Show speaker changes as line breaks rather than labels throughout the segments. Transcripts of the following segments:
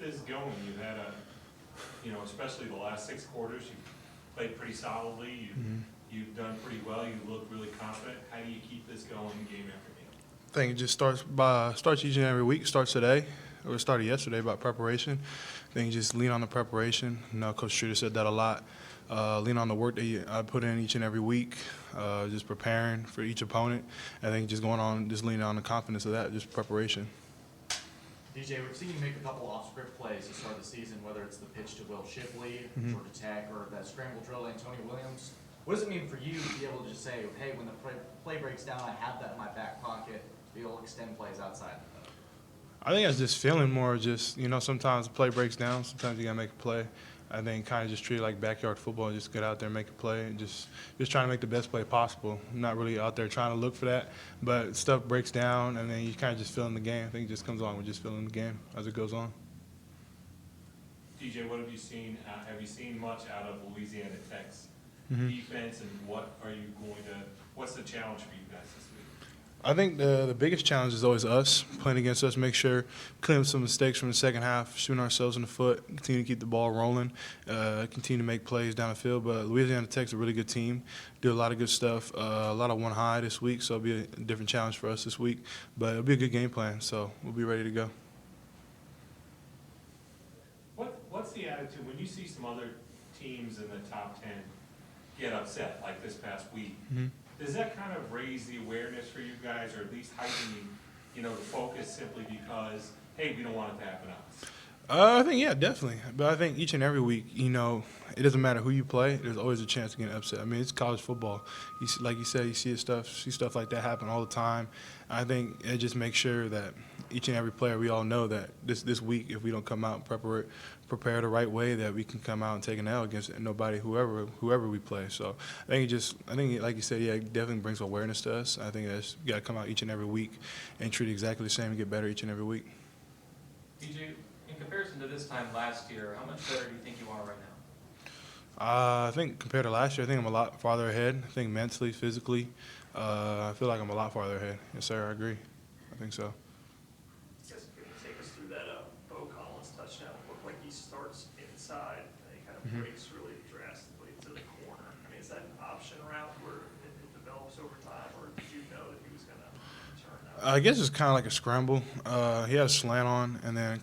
this going? You've had especially the last 6 quarters, you've played pretty solidly. You've done pretty well. You look really confident. How do you keep this going game after game?
I think it just starts each and every week. Starts today, or it started yesterday about preparation. I think you just lean on the preparation. Coach Streeter said that a lot. Lean on the work that I put in each and every week, just preparing for each opponent. I think just leaning on the confidence of that, just preparation.
DJ, we've seen you make a couple off-script plays to start the season, whether it's the pitch to Will Shipley, Georgia Tech, or that scramble drill to Antonio Williams. What does it mean for you to be able to just say, hey, when the play breaks down, I have that in my back pocket, be able to extend plays outside of that?
I think that's just feeling more. Just sometimes the play breaks down. Sometimes you gotta make a play. I think kind of just treat it like backyard football. Just get out there and make a play, and just trying to make the best play possible. I'm not really out there trying to look for that, but stuff breaks down, and then you kind of just feel in the game. I think it just comes along with just feeling the game as it goes on.
DJ, what have you seen? Have you seen much out of Louisiana Tech's defense, and what's the challenge for you guys this week?
I think the biggest challenge is always us, playing against us, make sure, clean up some mistakes from the second half, shooting ourselves in the foot, continue to keep the ball rolling, continue to make plays down the field. But Louisiana Tech's a really good team, do a lot of good stuff, a lot of one high this week, so it'll be a different challenge for us this week. But it'll be a good game plan, so we'll be ready to go.
What's the attitude when you see some other teams in the top 10 get upset like this past week? Does that kind of raise the awareness for you guys, or at least heighten the focus simply because, hey, we don't want it to happen to us?
I think, yeah, definitely. But I think each and every week, it doesn't matter who you play, there's always a chance to get upset. I mean, it's college football. Like you said, you see stuff like that happen all the time. I think it just makes sure that each and every player, we all know that this week, if we don't come out and prepare the right way, that we can come out and take an L against whoever we play. So I think like you said, yeah, it definitely brings awareness to us. I think you got to come out each and every week and treat it exactly the same and get better each and every week.
DJ, in comparison to this time last year, how much better do you think you are right now?
I think compared to last year, I think I'm a lot farther ahead. I think mentally, physically, I feel like I'm a lot farther ahead. Yes, sir, I agree. I think so.
Yes, can you take us through that Bo Collins touchdown? It looked like he starts inside and he kind of breaks really drastically to the corner. I mean, is that an option route where it develops over time, or did you know that he was going to turn out?
I guess it's kind of like a scramble. He had a slant on, and then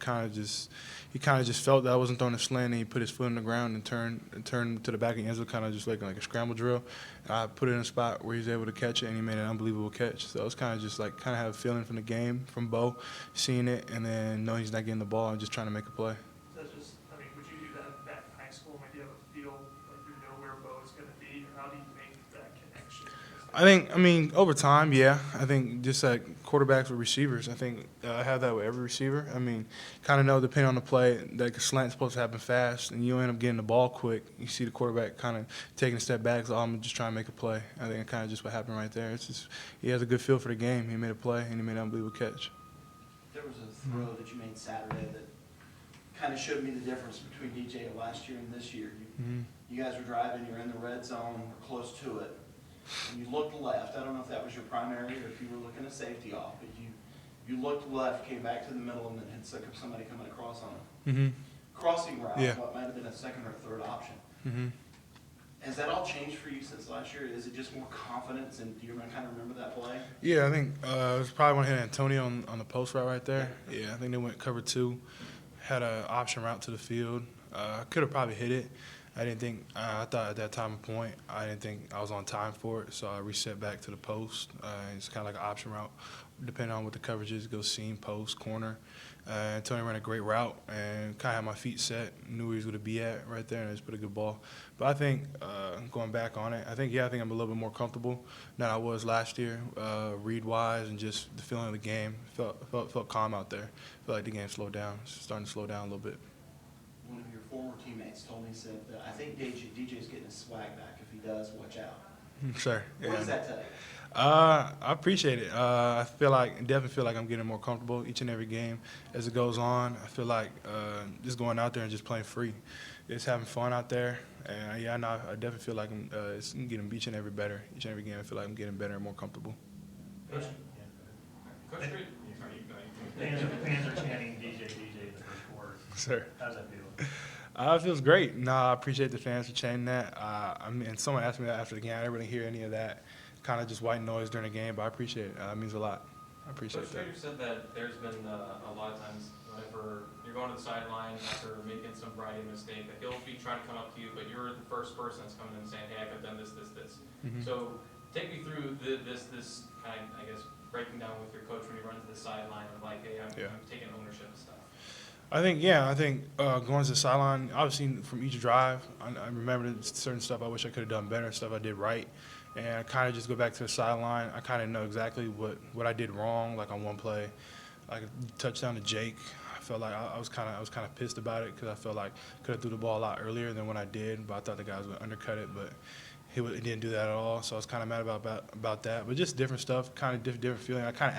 he kind of just felt that I wasn't throwing a slant, and he put his foot in the ground and turned to the back of the end zone, kind of just like a scramble drill. I put it in a spot where he was able to catch it, and he made an unbelievable catch. So it was kind of just like have a feeling from the game from Bo, seeing it, and then knowing he's not getting the ball and just trying to make a play.
Would you do that back in high school? Maybe you have a feel, like you know where Bo is going to be, or how do you make that connection?
I mean, over time, yeah. I think just like quarterbacks with receivers, I think I have that with every receiver. I mean, kind of know depending on the play, that the slant's supposed to happen fast, and you end up getting the ball quick. You see the quarterback kind of taking a step back, so I'm just trying to make a play. I think kind of just what happened right there. It's just he has a good feel for the game. He made a play, and he made an unbelievable catch.
There was a throw that you made Saturday that kind of showed me the difference between DJ of last year and this year. You guys were driving, you were in the red zone, or close to it, and you looked left. I don't know if that was your primary or if you were looking a safety off, but you looked left, came back to the middle, and then had somebody coming across on a crossing route,
Yeah.
what might have been a second or third option. Has that all changed for you since last year? Is it just more confidence, and do you kind of remember that play?
Yeah, I think it was probably when I hit Antonio on the post route right there. Yeah, I think they went cover 2, had an option route to the field. I could have probably hit it. I thought at that time and point, I didn't think I was on time for it, so I reset back to the post. It's kind of like an option route, depending on what the coverage is, go seam, post, corner. Tony ran a great route and kind of had my feet set, knew where he was going to be at right there, and I just put a good ball. But I think going back on it, I think I'm a little bit more comfortable than I was last year, read-wise, and just the feeling of the game. Felt calm out there. Felt like the game slowed down. It's starting to slow down a little bit.
One of your former teammates told me, said, I think DJ's getting his swag back. If he does, watch out.
Sure.
What does that tell you?
I appreciate it. I definitely feel like I'm getting more comfortable each and every game as it goes on. I feel like just going out there and just playing free, just having fun out there. And yeah, I definitely feel like it's getting each and every better. Each and every game, I feel like I'm getting better and more comfortable.
Coach Street?
Fans are chanting DJ in the first quarter.
Sir.
How's that feel?
It feels great. No, I appreciate the fans for chanting that. And someone asked me that after the game. I didn't really hear any of that. Kind of just white noise during the game, but I appreciate it. It means a lot. I appreciate
Coach
that.
Trader said that there's been a lot of times whenever you're going to the sideline after making some variety of mistake, that he'll be trying to come up to you, but you're the first person that's coming in and saying, hey, I could have done this.
Mhm.
So take me through this kind of, I guess, breaking down with your coach when you run to the sideline of like, hey, I'm taking ownership and stuff.
I think going to the sideline, obviously from each drive, I remember certain stuff I wish I could have done better, stuff I did right. And I kind of just go back to the sideline. I kind of know exactly what I did wrong, like on one play. Like a touchdown to Jake, I felt like I was kind of pissed about it because I felt like I could have threw the ball a lot earlier than when I did, but I thought the guys would undercut it, but he didn't do that at all. So I was kind of mad about that. But just different stuff, kind of different feeling. I kind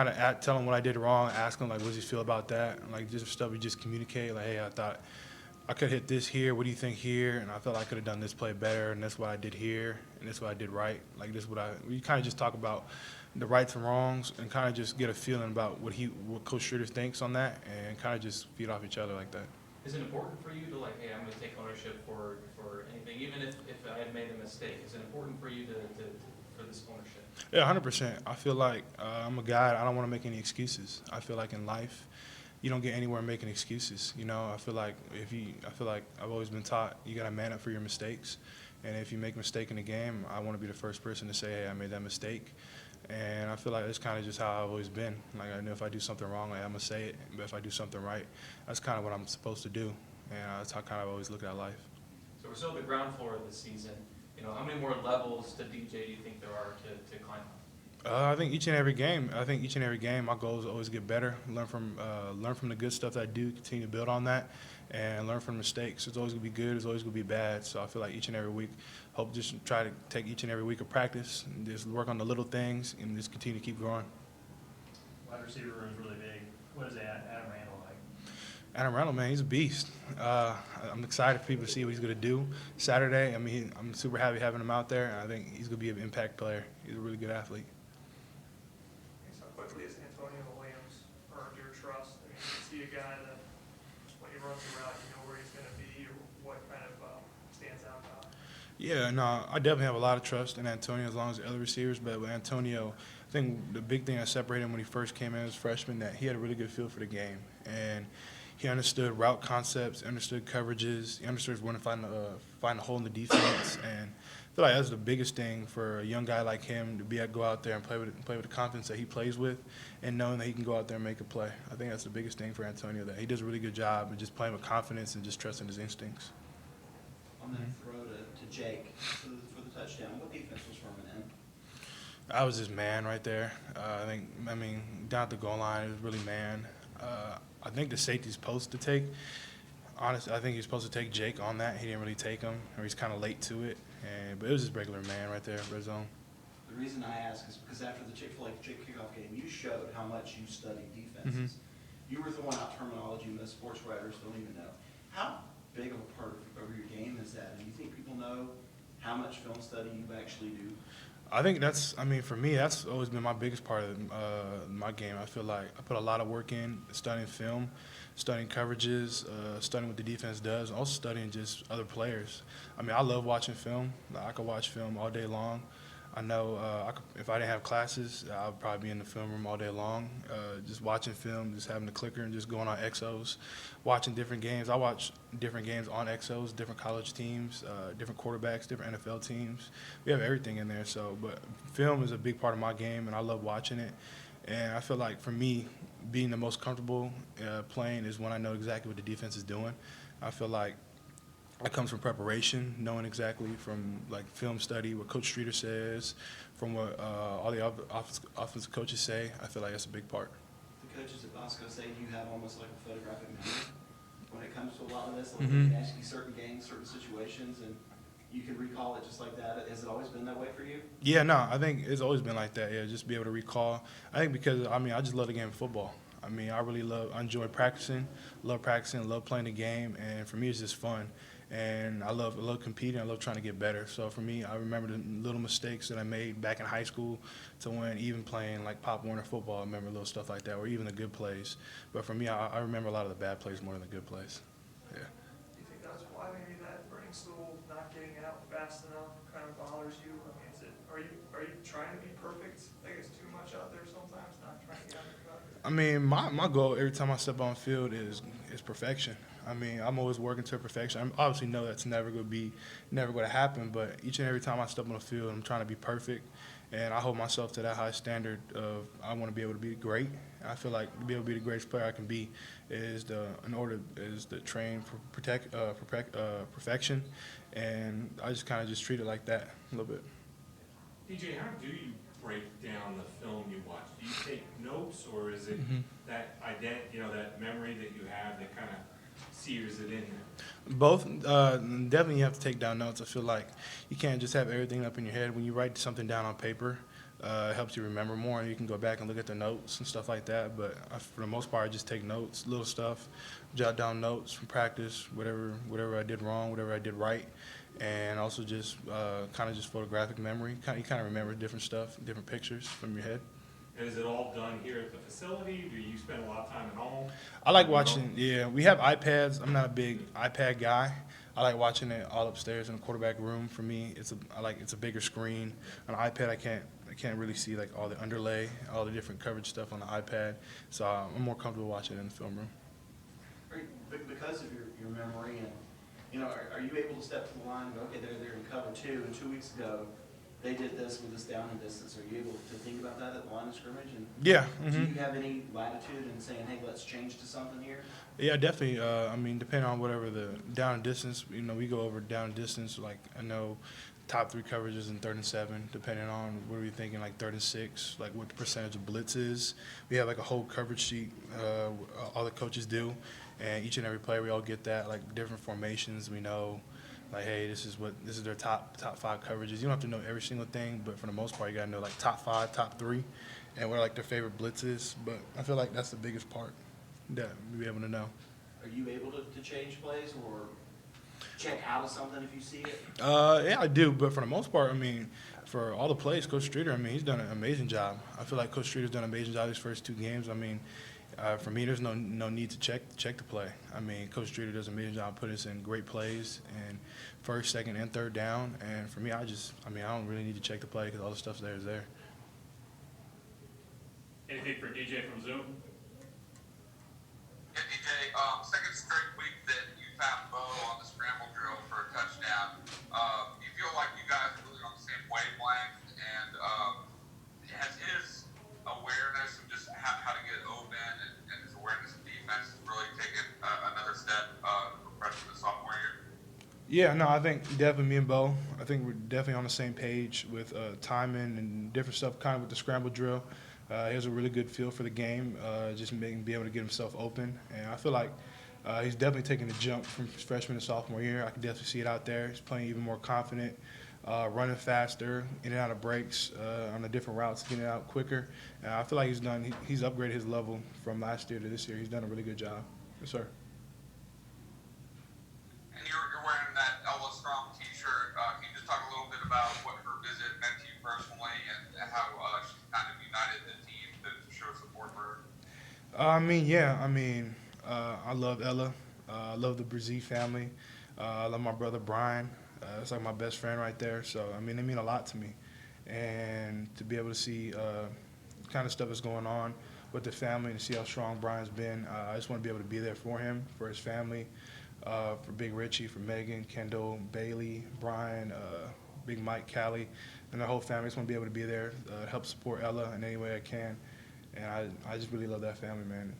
of tell him what I did wrong, ask him like, what does he feel about that? And like just stuff we just communicate. Like, hey, I thought I could hit this here. What do you think here? And I felt like I could have done this play better, and that's what I did here, and that's what I did right. Like this, we kind of just talk about the rights and wrongs, and kind of just get a feeling about what Coach Schroeder thinks on that, and kind of just feed off each other like that.
Is it important for you to like, hey, I'm going to take ownership for anything, even if I had made a mistake? Is it important for you for this ownership?
Yeah, 100%. I feel like I'm a guy. I don't want to make any excuses. I feel like in life, you don't get anywhere making excuses. You know, I feel like I've always been taught you got to man up for your mistakes, and if you make a mistake in the game, I want to be the first person to say, hey, I made that mistake. And I feel like that's kind of just how I've always been. Like I know if I do something wrong, like, I'm gonna say it. But if I do something right, that's kind of what I'm supposed to do. And that's how kind of always look at life.
So we're still at the ground floor of the season. You know, how many more levels to DJ do you think there are to climb up?
I think each and every game, my goal is to always get better, learn from the good stuff that I do, continue to build on that, and learn from mistakes. It's always gonna be good, it's always gonna be bad. So I feel like each and every week, hope just try to take each and every week of practice, and just work on the little things, and just continue to keep growing.
Wide receiver room is really big. What is Adam Randall like?
Adam Randall, man, he's a beast. I'm excited for people to see what he's gonna do Saturday. I mean, I'm super happy having him out there, and I think he's gonna be an impact player. He's a really good athlete.
So quickly has Antonio Williams earned your trust? I mean, you see a guy that when he runs the route, you know where he's going to be, or what kind of stands out about him?
Yeah, no, I definitely have a lot of trust in Antonio as long as the other receivers. But with Antonio, I think the big thing that separated him when he first came in as a freshman, that he had a really good feel for the game, and he understood route concepts, understood coverages, he understood when to find a hole in the defense, and I feel like that's the biggest thing for a young guy like him to go out there and play with the confidence that he plays with, and knowing that he can go out there and make a play. I think that's the biggest thing for Antonio, that he does a really good job of just playing with confidence and just trusting his instincts.
On that throw to Jake for the touchdown, what defense was Furman in?
I was just man right there. I mean, down at the goal line, it was really man. I think the safety's supposed to take. Honestly, I think he's supposed to take Jake on that. He didn't really take him, or he's kind of late to it. But it was just regular man right there, red zone.
The reason I ask is because after the Chick-fil-A kickoff game, you showed how much you study defenses. You were throwing out terminology most sports writers don't even know. How big of a part of your game is that? Do you think people know how much film study you actually do?
I think for me, that's always been my biggest part of my game. I feel like I put a lot of work in studying film, studying coverages, studying what the defense does, and also studying just other players. I mean, I love watching film. I could watch film all day long. I know if I didn't have classes, I would probably be in the film room all day long, just watching film, just having the clicker and just going on XOs, watching different games. I watch different games on XOs, different college teams, different quarterbacks, different NFL teams. We have everything in there. But film is a big part of my game, and I love watching it. And I feel like for me, being the most comfortable playing is when I know exactly what the defense is doing. I feel like that comes from preparation, knowing exactly from like film study, what Coach Streeter says, from what all the offensive coaches say. I feel like that's a big part.
The coaches at Bosco say you have almost like a photographic memory when it comes to a lot of this. Like they can ask you certain games, certain situations, and you can recall it just like that. Has it always been that way for you?
Yeah, no, I think it's always been like that. Yeah, just be able to recall. I think because I just love the game of football. I mean, I enjoy practicing, love playing the game, and for me, it's just fun. and I love competing. I love trying to get better. So for me, I remember the little mistakes that I made back in high school to when even playing like Pop Warner football. I remember little stuff like that, or even the good plays. But for me, I remember a lot of the bad plays more than the good plays. Yeah.
Do you think that's why maybe that running stool not getting out fast enough kind of bothers you? I mean, are you trying to be perfect? I think it's too much out there sometimes, not trying to get out there.
I mean, my goal every time I step on the field is perfection. I mean, I'm always working to perfection. I obviously know that's never going to happen, but each and every time I step on the field, I'm trying to be perfect, and I hold myself to that high standard of I want to be able to be great. I feel like to be able to be the greatest player I can be is to train for perfection, and I just kind of just treat it like that a little bit.
DJ, how do you break down the film you watch? Do you take notes, or is it that that memory that you have that kind of sears it in there?
Both. Definitely you have to take down notes. I feel like you can't just have everything up in your head. When you write something down on paper, it helps you remember more, and you can go back and look at the notes and stuff like that. But for the most part, I just take notes, little stuff, jot down notes from practice, whatever I did wrong, whatever I did right, and also just kind of just photographic memory. You kind of remember different stuff, different pictures from your head.
And is it all done here at the facility? Do you spend a lot of time at home?
I like watching. Yeah, we have iPads. I'm not a big iPad guy. I like watching it all upstairs in the quarterback room. For me, it's a bigger screen. On an iPad, I can't really see like all the underlay, all the different coverage stuff on the iPad. So I'm more comfortable watching it in the film room.
Because of your memory and, are you able to step to the line and go, okay, they're in cover 2, and 2 weeks ago, they did this with this down and distance. Are you able to think about that at the line of scrimmage? And
Yeah.
do you have any latitude in saying, hey, let's change to something here?
Yeah, definitely. I mean, depending on whatever the down and distance, we go over down and distance. Like I know top 3 coverages in 3rd and 7, depending on what are we thinking, like 3rd and 6, like what the percentage of blitz is. We have like a whole coverage sheet, all the coaches do, and each and every player, we all get that, like different formations. We know, like, hey, this is their top 5 coverages. You don't have to know every single thing, but for the most part, you got to know like top 5, top 3, and what like their favorite blitzes. But I feel like that's the biggest part that we be able to know.
Are you able to change plays or check out of something if you see it?
Yeah, I do, but for the most part, I mean, for all the plays, Coach Streeter, I mean, he's done an amazing job. I feel like Coach Streeter's done an amazing job these first 2 games. I mean, for me, there's no need to check the play. I mean, Coach Streeter does an amazing job putting us in great plays and 1st, 2nd, and 3rd down. And for me, I don't really need to check the play because all the stuff there is there.
Anything for DJ from Zoom?
Yeah, DJ, second straight week that you found Bo on the scramble drill for a touchdown. You feel like you guys are really on the same wavelength, and has his awareness of just how to get open and his awareness of defense really taken another step from freshman to sophomore year?
Yeah, no, I think definitely me and Bo, I think we're definitely on the same page with timing and different stuff kind of with the scramble drill. He has a really good feel for the game, just be able to get himself open. And I feel like he's definitely taking a jump from freshman to sophomore year. I can definitely see it out there. He's playing even more confident, running faster, in and out of breaks on the different routes, getting it out quicker. And I feel like he's upgraded his level from last year to this year. He's done a really good job. Yes, sir.
And you're wearing that Ella Strong t-shirt. Can you just talk a little bit about what her visit meant to you personally and how she's kind of united the team to show support for her?
I love Ella. I love the Brzee family. I love my brother Brian. It's like my best friend right there. So, I mean, they mean a lot to me. And to be able to see kind of stuff that's going on with the family and to see how strong Brian's been, I just want to be able to be there for him, for his family, for Big Richie, for Megan, Kendall, Bailey, Brian, Big Mike, Callie, and the whole family. I just want to be able to be there, help support Ella in any way I can. And I just really love that family, man.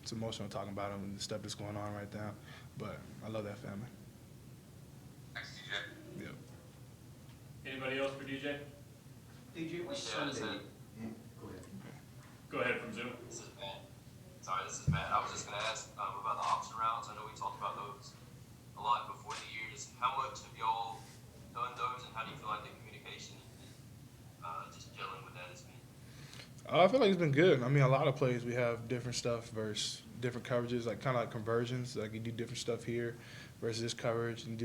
It's emotional talking about them and the stuff that's going on right now, but I love that family.
Thanks, DJ.
Yep.
Anybody else for DJ?
DJ, what's
Yeah,
Sunday?
Go ahead.
Go ahead from Zoom.
This is Matt. Sorry, this is Matt. I was just going to ask about the option routes. I know we talked about those a lot before the years. How much have y'all done those, and how do you feel like the communication and just gelling with that has been?
I feel like it's been good. I mean, a lot of plays we have different stuff versus different coverages, like kind of like conversions. Like you do different stuff here versus this coverage. You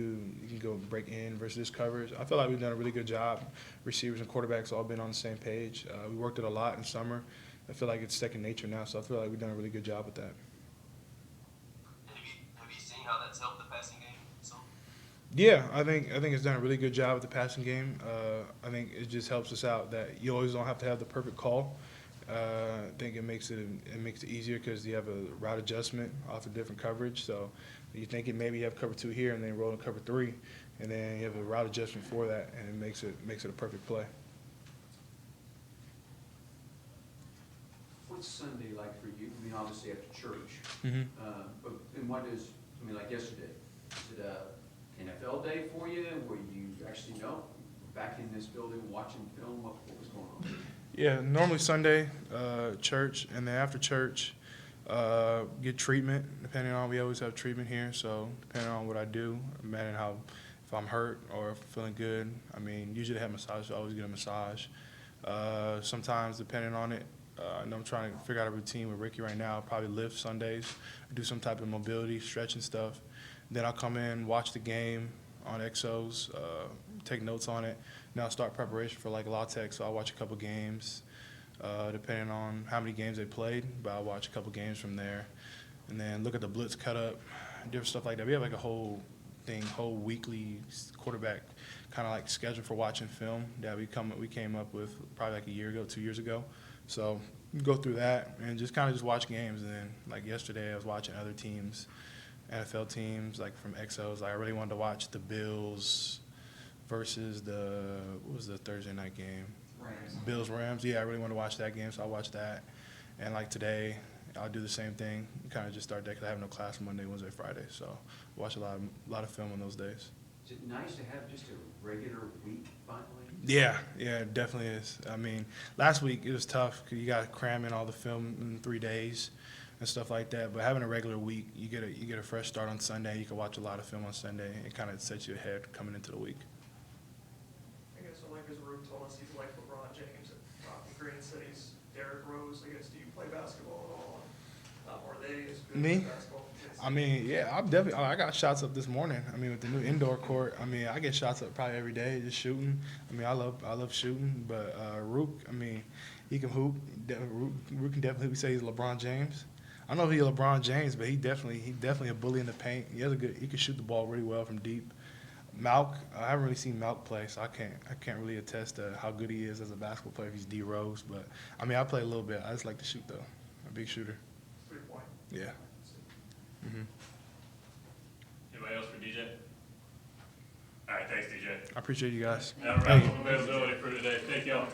can go break in versus this coverage. I feel like we've done a really good job. Receivers and quarterbacks all been on the same page. We worked it a lot in summer. I feel like it's second nature now, so I feel like we've done a really good job with that.
Have you seen how that's helped the passing game?
Yeah, I think it's done a really good job with the passing game. I think it just helps us out that you always don't have to have the perfect call. I think it makes it easier because you have a route adjustment off a different coverage. So you think maybe you have cover 2 here and then roll in cover 3, and then you have a route adjustment for that, and it makes it a perfect play.
What's Sunday like for you? I mean, obviously after church.
Mm-hmm.
But and what is, I mean, like yesterday, is it a NFL day for you where you actually know back in this building watching film? What was going on?
Yeah, normally Sunday, church, and then after church, get treatment. Depending on, we always have treatment here, so depending on what I do, depending how, if I'm hurt or if I'm feeling good. I mean, usually I have massage, so I always get a massage. Sometimes, depending on it, I know I'm trying to figure out a routine with Ricky right now. I'll probably lift Sundays, do some type of mobility, stretching stuff. Then I'll come in, watch the game on XOs, take notes on it. Then I'll start preparation for like La Tech, so I'll watch a couple games, depending on how many games they played, but I'll watch a couple games from there. And then look at the blitz cut up, different stuff like that. We have like a whole weekly quarterback kind of like schedule for watching film that we came up with probably like a year ago, 2 years ago. So go through that and just kind of just watch games. And then like yesterday I was watching other teams, NFL teams, like from XOs. Like I really wanted to watch the Bills versus what was the Thursday night game?
Rams.
Bills-Rams. Yeah, I really wanted to watch that game, so I watched that. And like today, I'll do the same thing. Kind of just start that because I have no class Monday, Wednesday, Friday. So watch a lot of film on those days.
Is it nice to have just a regular week finally?
Yeah, it definitely is. I mean, last week it was tough because you got to cram in all the film in 3 days and stuff like that. But having a regular week, you get a fresh start on Sunday. You can watch a lot of film on Sunday. It kind of sets you ahead coming into the week.
I guess so, like as Roop told us, he's like LeBron James at Rocky Green City's Derrick Rose. I guess, do you play basketball at all? Are they as good
Me?
at basketball?
I mean, yeah, I got shots up this morning. I mean, with the new indoor court, I mean, I get shots up probably every day, just shooting. I mean, I love shooting, but Rook, I mean, he can hoop. Rook can definitely say he's LeBron James. I don't know if he's LeBron James, but he's definitely a bully in the paint. He can shoot the ball really well from deep. Malk, I haven't really seen Malk play, so I can't really attest to how good he is as a basketball player if he's D Rose. But I mean, I play a little bit. I just like to shoot though. A big shooter.
3-point.
Yeah. Mm-hmm.
Anybody else for DJ? All right, thanks, DJ.
I appreciate you guys.
That wraps up availability for today. Thank y'all.